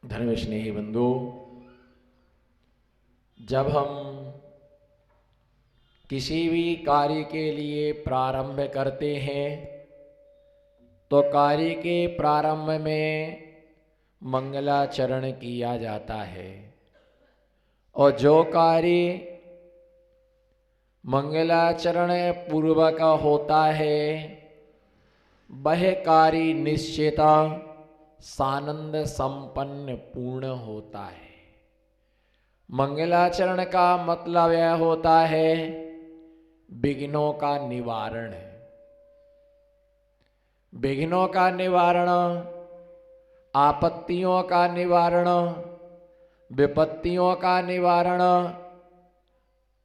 धर्म स्नेही बंधु, जब हम किसी भी कार्य के लिए प्रारंभ करते हैं तो कार्य के प्रारंभ में मंगलाचरण किया जाता है और जो कार्य मंगलाचरण पूर्वक होता है वह कार्य निश्चित सानंद संपन्न पूर्ण होता है। मंगलाचरण का मतलब यह होता है विघ्नों का निवारण। विघ्नों का निवारण, आपत्तियों का निवारण, विपत्तियों का निवारण,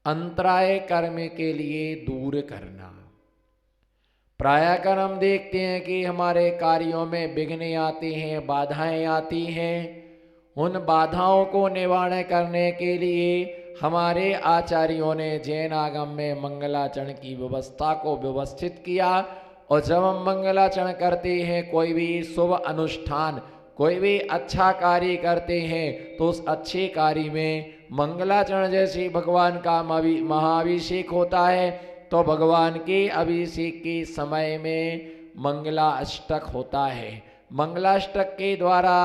अंतराय कर्म के लिए दूर करना। प्रायः हम देखते हैं कि हमारे कार्यों में विघ्न आती हैं, बाधाएं आती हैं। उन बाधाओं को निवारण करने के लिए हमारे आचार्यों ने जैन आगम में मंगलाचरण की व्यवस्था को व्यवस्थित किया। और जब हम मंगलाचरण करते हैं, कोई भी शुभ अनुष्ठान, कोई भी अच्छा कार्य करते हैं, तो उस अच्छे कार्य में मंगलाचरण जैसे भगवान का महाअभिषेक होता है, तो भगवान के अभिषेक के समय में मंगलाष्टक होता है। मंगलाष्टक के द्वारा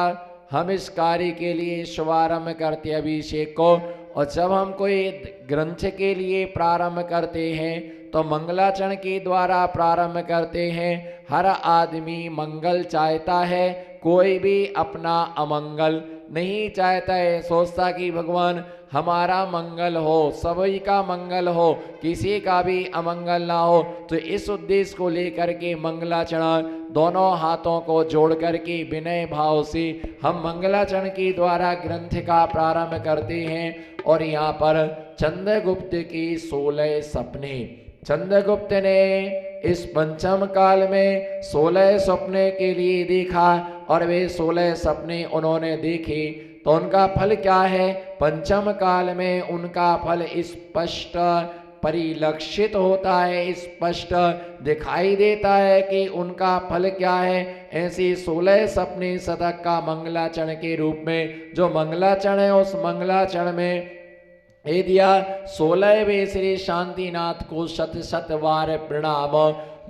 हम इस कार्य के लिए शुभारंभ करते अभिषेक को। और जब हम कोई ग्रंथ के लिए प्रारंभ करते हैं तो मंगलाचरण के द्वारा प्रारंभ करते हैं। हर आदमी मंगल चाहता है, कोई भी अपना अमंगल नहीं चाहता है। सोचता कि भगवान हमारा मंगल हो, सभी का मंगल हो, किसी का भी अमंगल ना हो। तो इस उद्देश्य को लेकर के मंगलाचरण दोनों हाथों को जोड़ करके विनय भाव से हम मंगलाचरण के द्वारा ग्रंथ का प्रारंभ करते हैं। और यहाँ पर चंद्रगुप्त की 16 सपने, चंद्रगुप्त ने इस पंचम काल में 16 सपने के लिए देखा और वे 16 सपने उन्होंने देखे। तो उनका फल क्या है? पंचम काल में उनका फल स्पष्ट परिलक्षित होता है, स्पष्ट दिखाई देता है कि उनका फल क्या है। ऐसे 16 सपने शतक का मंगलाचरण के रूप में जो मंगलाचरण है, उस मंगलाचरण में ये दिया 16वें श्री शांतिनाथ को शत शत बार प्रणाम,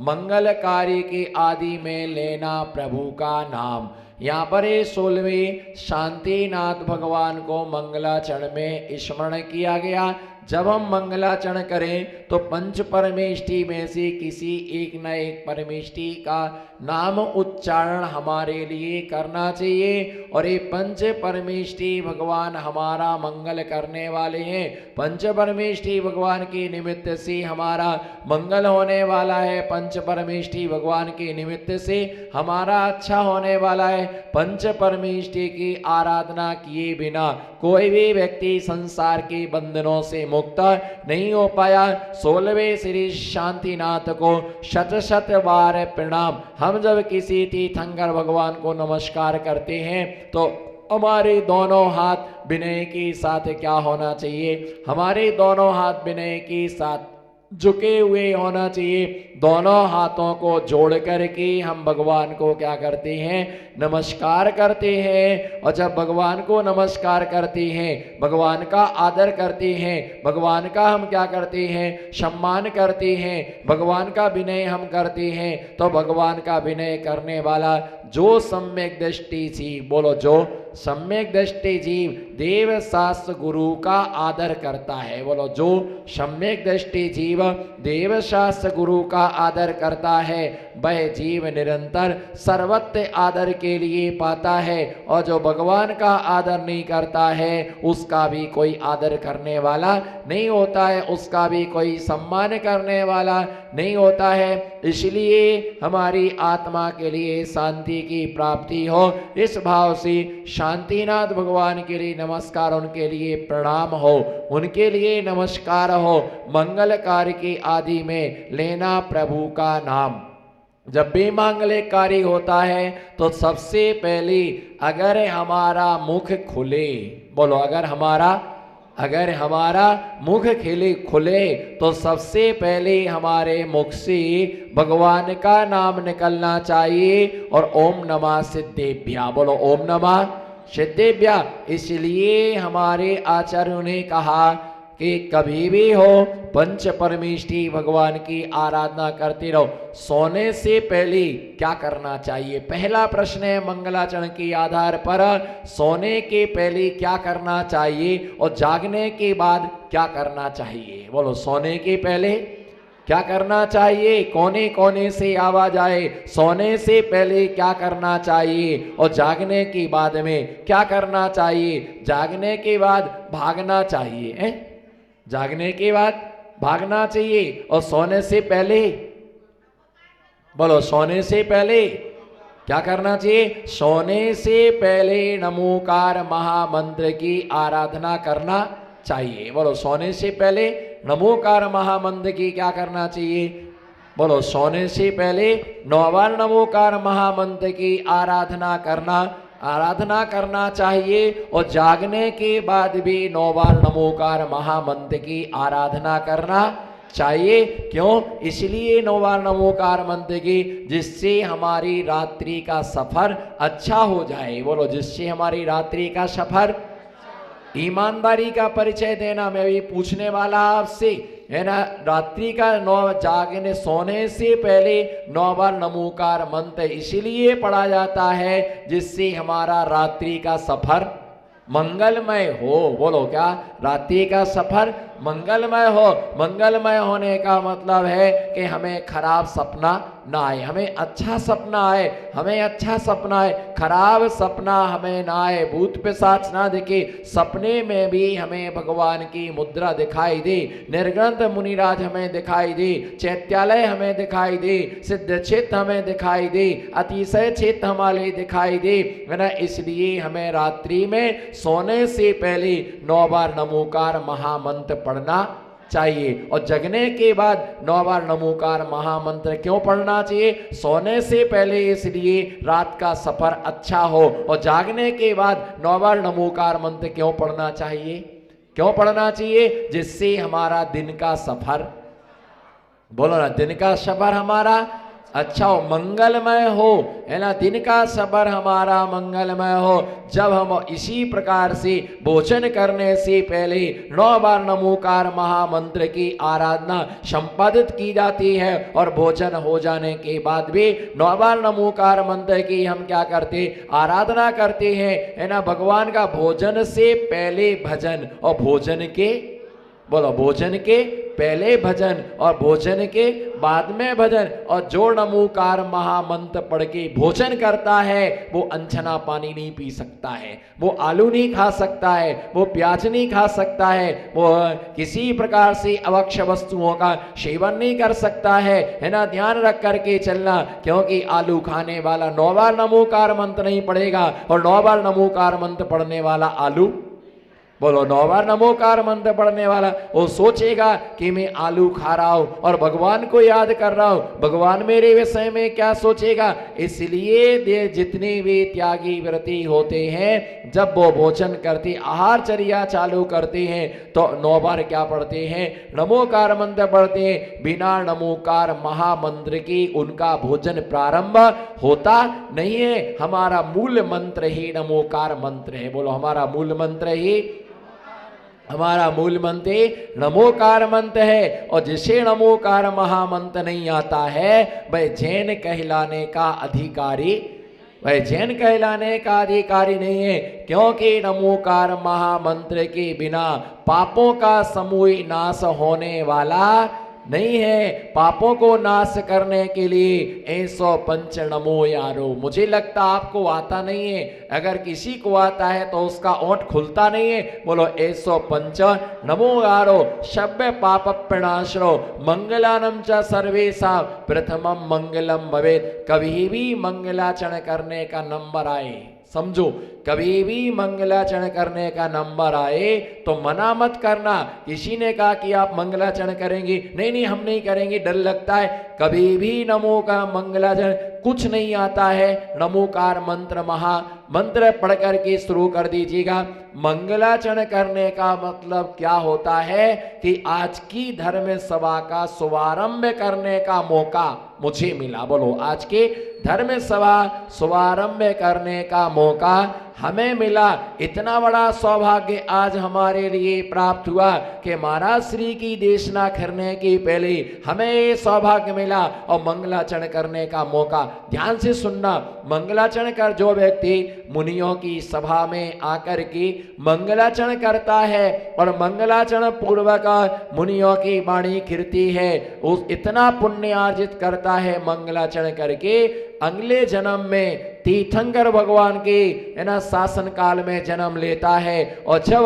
मंगल कार्य के आदि में लेना प्रभु का नाम। यहाँ पर 16वें शांतिनाथ भगवान को मंगलाचरण में स्मरण किया गया। जब हम मंगलाचरण करें तो पंच परमेष्टि में से किसी एक न एक परमेष्टि का नाम उच्चारण हमारे लिए करना चाहिए। और ये पंच परमेष्टि भगवान हमारा मंगल करने वाले हैं। पंच परमेष्टि भगवान के निमित्त से हमारा मंगल होने वाला है। पंच परमेष्टि भगवान के निमित्त से हमारा अच्छा होने वाला है। पंच परमेष्टि की आराधना किए बिना कोई भी व्यक्ति संसार के बंधनों से मुक्त नहीं हो पाया। 16वें श्री शांतिनाथ को शत शत बार प्रणाम। हम जब किसी तीर्थंकर भगवान को नमस्कार करते हैं तो हमारे दोनों हाथ विनय के साथ क्या होना चाहिए? हमारे दोनों हाथ विनय के साथ झुके हुए होना चाहिए। दोनों हाथों को जोड़ करके हम भगवान को क्या करते हैं? नमस्कार करते हैं। और जब भगवान को नमस्कार करते हैं, भगवान का आदर करते हैं, भगवान का हम क्या करते हैं? सम्मान करते हैं, भगवान का विनय हम करते हैं। तो भगवान का विनय करने वाला जो सम्यक दृष्टि जीव, बोलो जो सम्यक दृष्टि जीव देव शास्त्र गुरु का आदर करता है। बोलो जो सम्यक दृष्टि जीव देव शास्त्र गुरु का आदर करता है, वह जीव निरंतर सर्वत्र आदर के लिए पाता है। और जो भगवान का आदर नहीं करता है, उसका भी कोई आदर करने वाला नहीं होता है, उसका भी कोई सम्मान करने वाला नहीं होता है। इसलिए हमारी आत्मा के लिए शांति की प्राप्ति हो, इस भाव से शांतिनाथ भगवान के लिए नमस्कार, उनके लिए प्रणाम हो, उनके लिए नमस्कार हो। मंगल कार्य के आदि में लेना प्रभु का नाम। जब भी मांगलिक कार्य होता है तो सबसे पहले अगर हमारा मुख खुले, बोलो अगर हमारा अगर हमारा मुख खिले खुले तो सबसे पहले हमारे मुख से भगवान का नाम निकलना चाहिए और ओम नमः सिद्धेभ्या, बोलो ओम नमः सिद्धेभ्या। इसलिए हमारे आचार्यों ने कहा कि कभी भी हो पंच परमेष्टि भगवान की आराधना करते रहो। सोने से पहले क्या करना चाहिए? पहला प्रश्न है मंगलाचरण के आधार पर, सोने के पहले क्या करना चाहिए और जागने के बाद क्या करना चाहिए? बोलो सोने के पहले क्या करना चाहिए? कोने कोने से आवाज आए, सोने से पहले क्या करना चाहिए और जागने के बाद में क्या करना चाहिए? जागने के बाद भागना चाहिए है? जागने के बाद भागना चाहिए और सोने से पहले, बोलो सोने से पहले क्या करना चाहिए? सोने से पहले नमोकार महामंत्र की आराधना करना चाहिए। बोलो सोने से पहले नमोकार महामंत्र की क्या करना चाहिए? बोलो सोने से पहले 9 बार नमोकार महामंत्र की आराधना करना चाहिए और जागने के बाद भी 9 बार नमोकार महामंत्र की आराधना करना चाहिए। क्यों? इसलिए 9 बार नमोकार मंत्र की, जिससे हमारी रात्रि का सफर अच्छा हो जाए। बोलो जिससे हमारी रात्रि का सफर, ईमानदारी का परिचय देना, मैं भी पूछने वाला आपसे है ना। रात्रि का 9 जागने सोने से पहले 9 बार नमोकार मंत्र इसलिए पढ़ा जाता है जिससे हमारा रात्रि का सफर मंगलमय हो। बोलो क्या? रात्रि का सफर मंगलमय हो। मंगलमय होने का मतलब है कि हमें खराब सपना ना आए, हमें अच्छा सपना आए, हमें अच्छा सपना आए, खराब सपना हमें ना आए, भूत पिशाच ना दिखे, सपने में भी हमें भगवान की मुद्रा दिखाई दे, निर्ग्रंथ मुनिराज हमें दिखाई दे, चैत्यालय हमें दिखाई दे, सिद्ध क्षेत्र हमें दिखाई दे, अतिशय क्षेत्र हमारे दिखाई दे, है ना। इसलिए हमें रात्रि में सोने से पहले 9 बार नमोकार महामंत्र पढ़ना चाहिए और जगने के बाद 9 बार नमोकार महामंत्र क्यों पढ़ना चाहिए? सोने से पहले इसलिए रात का सफर अच्छा हो, और जागने के बाद 9 बार नमोकार मंत्र क्यों पढ़ना चाहिए? क्यों पढ़ना चाहिए? जिससे हमारा दिन का सफर, बोलो ना, दिन का सफर हमारा अच्छा हो, मंगलमय हो, है ना। दिन का सफर हमारा मंगलमय हो। जब हम इसी प्रकार से भोजन करने से पहले 9 बार नमोकार महामंत्र की आराधना संपादित की जाती है और भोजन हो जाने के बाद भी 9 बार नमोकार मंत्र की हम क्या करते? आराधना करते हैं, है ना। भगवान का भोजन से पहले भजन और भोजन के, बोलो भोजन के पहले भजन और भोजन के बाद में भजन। और जो नमोकार महामंत्र पढ़ के भोजन करता है वो अनछना पानी नहीं पी सकता है, वो आलू नहीं खा सकता है, वो प्याज नहीं खा सकता है, वो किसी प्रकार से अवक्ष्य वस्तुओं का सेवन नहीं कर सकता है ना। ध्यान रख करके चलना, क्योंकि आलू खाने वाला 9 बार नमोकार मंत्र नहीं पढ़ेगा और 9 बार नमोकार मंत्र पढ़ने वाला आलू, बोलो 9 बार नमोकार मंत्र पढ़ने वाला वो सोचेगा कि मैं आलू खा रहा हूं और भगवान को याद कर रहा हूं, भगवान मेरे विषय में क्या सोचेगा। इसलिए जितने भी त्यागी व्रती होते हैं, जब वो भोजन करते, आहारचर्या चालू करते हैं तो 9 बार क्या पढ़ते हैं? नमोकार मंत्र पढ़ते हैं। बिना नमोकार महामंत्र की उनका भोजन प्रारंभ होता नहीं है। हमारा मूल मंत्र ही नमोकार मंत्र है। बोलो हमारा मूल मंत्र ही, हमारा मूल मंत्र नमोकार मंत्र है। और जिसे नमोकार महामंत्र नहीं आता है वह जैन कहलाने का अधिकारी, वह जैन कहलाने का अधिकारी नहीं है। क्योंकि नमोकार महामंत्र के बिना पापों का समूह नाश होने वाला नहीं है। पापों को नाश करने के लिए 105 नमो यारो, मुझे लगता आपको आता नहीं है। अगर किसी को आता है तो उसका ओंठ खुलता नहीं है। बोलो 105 नमो यारो, शब्द पाप प्रणाशरो मंगलानम च सर्वेशा प्रथमम मंगलम भवेत्। कभी भी मंगलाचरण करने का नंबर आए, समझो, कभी भी मंगलाचरण करने का नंबर आए तो मना मत करना। किसी ने कहा कि आप मंगलाचरण करेंगे, नहीं नहीं हम नहीं करेंगे, डर लगता है। कभी भी नमो का मंगलाचरण कुछ नहीं आता है, नमोकार मंत्र महा मंत्र पढ़ करके शुरू कर दीजिएगा। मंगलाचरण करने का मतलब क्या होता है कि आज की धर्म सभा का शुभारंभ करने का मौका मुझे मिला। बोलो, आज के धर्म सभा शुभारंभ करने का मौका हमें मिला। इतना बड़ा सौभाग्य आज हमारे लिए प्राप्त हुआ कि महाराज श्री की देशना करने की पहले हमें ये सौभाग्य मिला और मंगलाचरण करने का मौका। ध्यान से सुनना, मंगलाचरण कर जो व्यक्ति मुनियों की सभा में आकर के मंगलाचरण करता है और मंगलाचरण पूर्वक मुनियों की वाणी कीर्ति है, उस इतना पुण्य अर्जित करता है मंगलाचरण करके, अगले जन्म में तीर्थंकर भगवान के है ना शासन काल में जन्म लेता है। और जब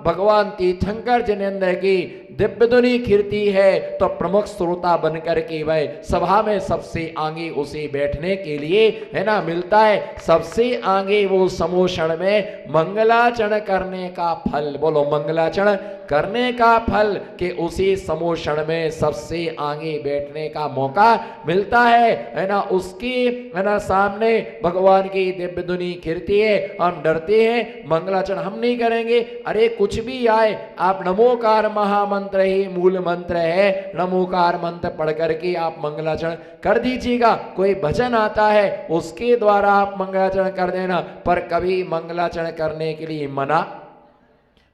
भगवान तीर्थंकर जिनेंद्र की दिव्य ध्वनि कीर्ति है तो प्रमुख श्रोता बनकर के वह सभा में सबसे आगे उसे बैठने के लिए है ना मिलता है। सबसे आगे वो समूषण में मंगलाचरण करने का फल, बोलो मंगलाचरण करने का फल, कि उसी समूषण में सबसे आगे बैठने का मौका मिलता है ना। उसकी है ना सामने भगवान की दिव्य ध्वनि कीर्ति है, हम डरते हैं मंगलाचरण हम नहीं करेंगे। अरे कुछ भी आए, आप नमोकार महामंत्र ही मूल मंत्र है, नमोकार मंत्र पढ़ करके आप मंगलाचरण कर दीजिएगा। कोई भजन आता है उसके द्वारा आप मंगलाचरण कर देना, पर कभी मंगलाचरण करने के लिए मना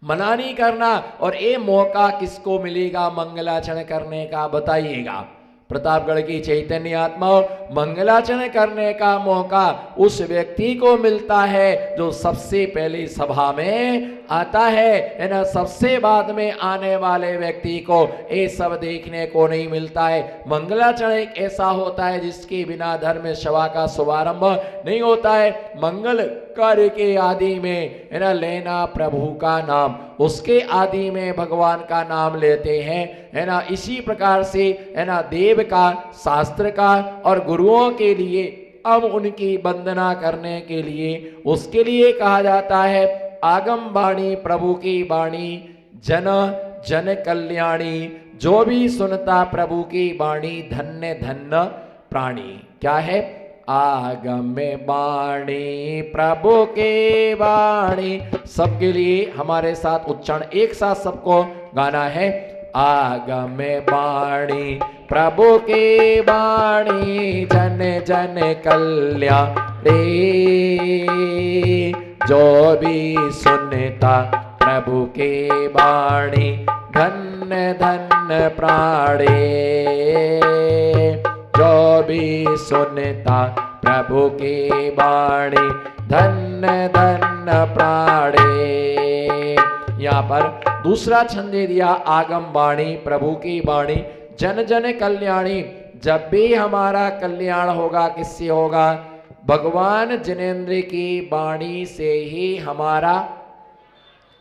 नहीं करना। और ये मौका किसको मिलेगा मंगलाचरण करने का, बताइएगा। प्रतापगढ़ की चैतन्य आत्माओं, मंगलाचरण करने का मौका उस व्यक्ति को मिलता है जो सबसे पहले सभा में आता है ना। सबसे बाद में आने वाले व्यक्ति को ये सब देखने को नहीं मिलता है। मंगलाचरण एक ऐसा होता है जिसके बिना धर्म सभा का शुभारंभ नहीं होता है। मंगल कार्य के आदि में है ना लेना प्रभु का नाम, उसके आदि में भगवान का नाम लेते हैं है ना। इसी प्रकार से है ना देव का, शास्त्र का और गुरुओं के लिए अब उनकी वंदना करने के लिए, उसके लिए कहा जाता है आगम वाणी प्रभु की वाणी, जन जन कल्याणी, जो भी सुनता प्रभु की वाणी धन्य धन्य प्राणी। क्या है? आगम वाणी प्रभु के वाणी। सबके लिए हमारे साथ उच्चारण एक साथ सबको गाना है। आगम वाणी प्रभु के वाणी, जन जन कल्याणी, जो भी सुनता प्रभु के वाणी धन्य धन्य प्राणी, जो भी सुनता प्रभु की वाणी धन्य धन्य प्राणी। यहाँ पर दूसरा छंद दिया, आगम वाणी प्रभु की वाणी, जन जन कल्याणी। जब भी हमारा कल्याण होगा किससे होगा? भगवान जिनेंद्र की वाणी से ही हमारा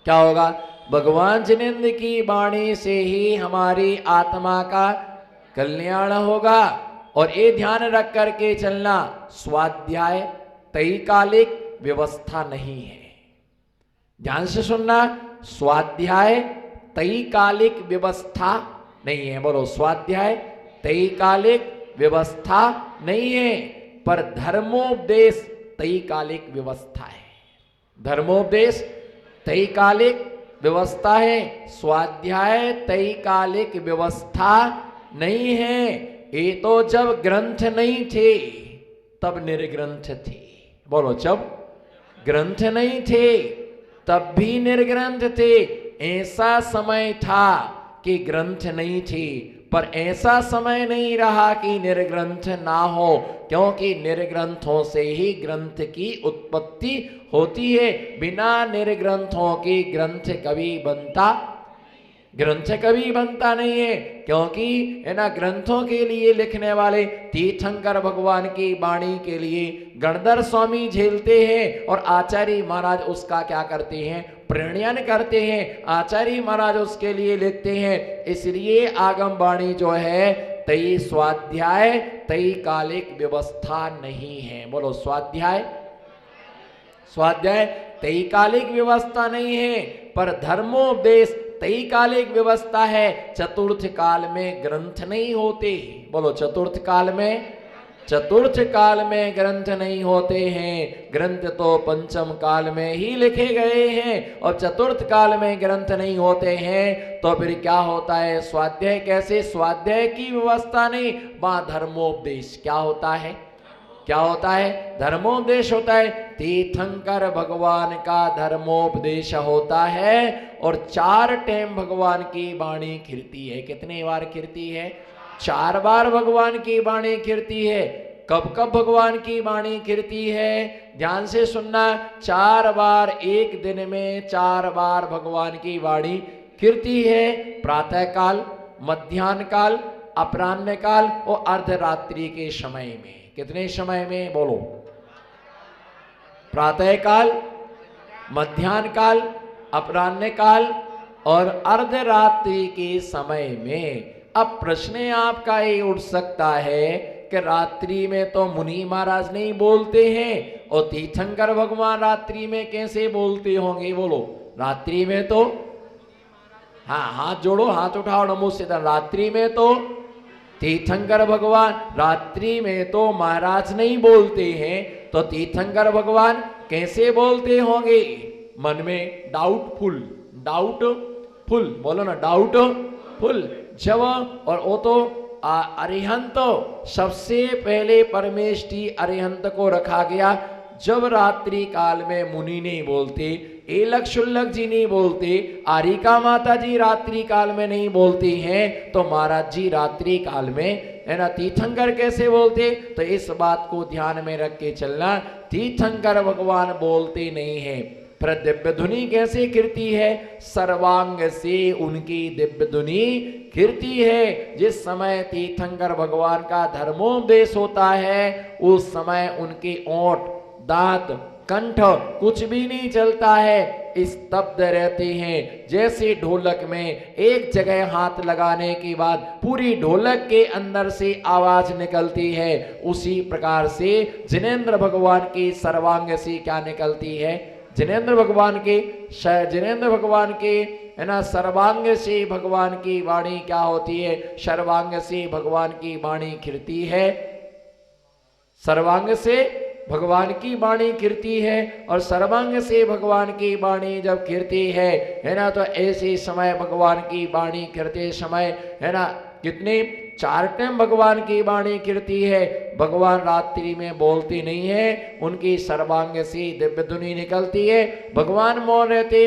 क्या होगा? भगवान जिनेंद्र की वाणी से ही हमारी आत्मा का कल्याण होगा। और ये ध्यान रख करके चलना, स्वाध्याय तैकालिक व्यवस्था नहीं है। ध्यान से सुनना, स्वाध्याय तैकालिक व्यवस्था नहीं है। बोलो, स्वाध्याय तैकालिक व्यवस्था नहीं है, पर धर्मोपदेश तैकालिक व्यवस्था है। धर्मोपदेश तैकालिक व्यवस्था है, स्वाध्याय तैकालिक व्यवस्था नहीं है। ये तो जब ग्रंथ नहीं थे तब निर्ग्रंथ थे। बोलो, जब ग्रंथ नहीं थे तब भी निर्ग्रंथ थे। ऐसा समय था कि ग्रंथ नहीं थे, पर ऐसा समय नहीं रहा कि निर्ग्रंथ ना हो, क्योंकि निर्ग्रंथों से ही ग्रंथ की उत्पत्ति होती है। बिना निर्ग्रंथों की ग्रंथ कभी बनता नहीं है, क्योंकि है ना ग्रंथों के लिए लिखने वाले तीर्थंकर भगवान की वाणी के लिए गणधर स्वामी झेलते हैं और आचार्य महाराज उसका क्या करते हैं? प्रणयन करते हैं। आचार्य महाराज उसके लिए लिखते हैं। इसलिए आगम वाणी जो है तई स्वाध्याय तई कालिक व्यवस्था नहीं है। बोलो, स्वाध्याय तई कालिक व्यवस्था नहीं है, पर धर्मोपदेश तई कालिक व्यवस्था है। चतुर्थ काल में ग्रंथ नहीं होते। बोलो, चतुर्थ काल में चतुर्थ काल में ग्रंथ नहीं होते हैं, ग्रंथ तो पंचम काल में ही लिखे गए हैं, और चतुर्थ काल में ग्रंथ नहीं होते हैं तो फिर क्या होता है? स्वाध्याय कैसे? स्वाध्याय की व्यवस्था नहीं, वहां धर्मोपदेश क्या होता है? क्या होता है? धर्मोपदेश होता है। तीर्थंकर भगवान का धर्मोपदेश होता है, और 4 टाइम भगवान की वाणी खिरती है। कितने बार खिरती है? 4 बार भगवान की वाणी खिरती है। कब कब भगवान की वाणी खिरती है? ध्यान से सुनना, 4 बार एक दिन में 4 बार भगवान की वाणी खिरती है। प्रातः काल, मध्यान्ह काल, अपराह्न काल और अर्धरात्रि के समय में। कितने समय में? बोलो। प्रातः काल, मध्यान्ह काल, अपराह्न काल और अर्धरात्रि के समय में। अब प्रश्न आपका ये उठ सकता है कि रात्रि में तो मुनि महाराज नहीं बोलते हैं, और तीर्थंकर भगवान रात्रि में कैसे बोलते होंगे? बोलो। रात्रि में तो, हाँ हाथ जोड़ो, हाथ उठाओ, नमो सिद्धार्थ। रात्रि में तो तीर्थंकर भगवान, रात्रि में तो महाराज नहीं बोलते हैं, तो तीर्थंकर भगवान कैसे बोलते होंगे? मन में डाउटफुल, डाउटफुल बोलो ना, डाउटफुल। जब, और वो तो अरिहंत, सबसे पहले परमेष्टि अरिहंत को रखा गया। जब रात्रि काल में मुनि नहीं बोलते, एलक शुल्लक जी नहीं बोलते, आरिका माता जी रात्रि काल में नहीं बोलती हैं, तो महाराज जी रात्रि काल में, है ना, तीर्थंकर कैसे बोलते? तो इस बात को ध्यान में रख के चलना, तीर्थंकर भगवान बोलते नहीं है। फिर दिव्य धुनि कैसे कीर्ति है? सर्वांग से उनकी दिव्य धुनि कीर्ति है। जिस समय तीर्थंकर भगवान का धर्मोपदेश होता है, उस समय उनके ओंठ, दांत, कंठ कुछ भी नहीं चलता है, स्तब्ध रहते हैं। जैसे ढोलक में एक जगह हाथ लगाने के बाद पूरी ढोलक के अंदर से आवाज निकलती है, उसी प्रकार से जिनेंद्र भगवान की सर्वांग से क्या निकलती है? जिनेंद्र भगवान के, है ना, सर्वांग से भगवान की वाणी क्या होती है? सर्वांग से भगवान की वाणी खिरती है। सर्वांग से भगवान की वाणी कीर्ति है, और सर्वांग से भगवान की वाणी जब कीर्ति है ना, तो ऐसे समय भगवान की वाणी कीर्ति समय, है ना, कितने 4 टाइम भगवान की वाणी कीर्ति है। भगवान रात्रि में बोलते नहीं है, उनकी सर्वांग से दिव्य धुनि निकलती है। भगवान मौन रहते।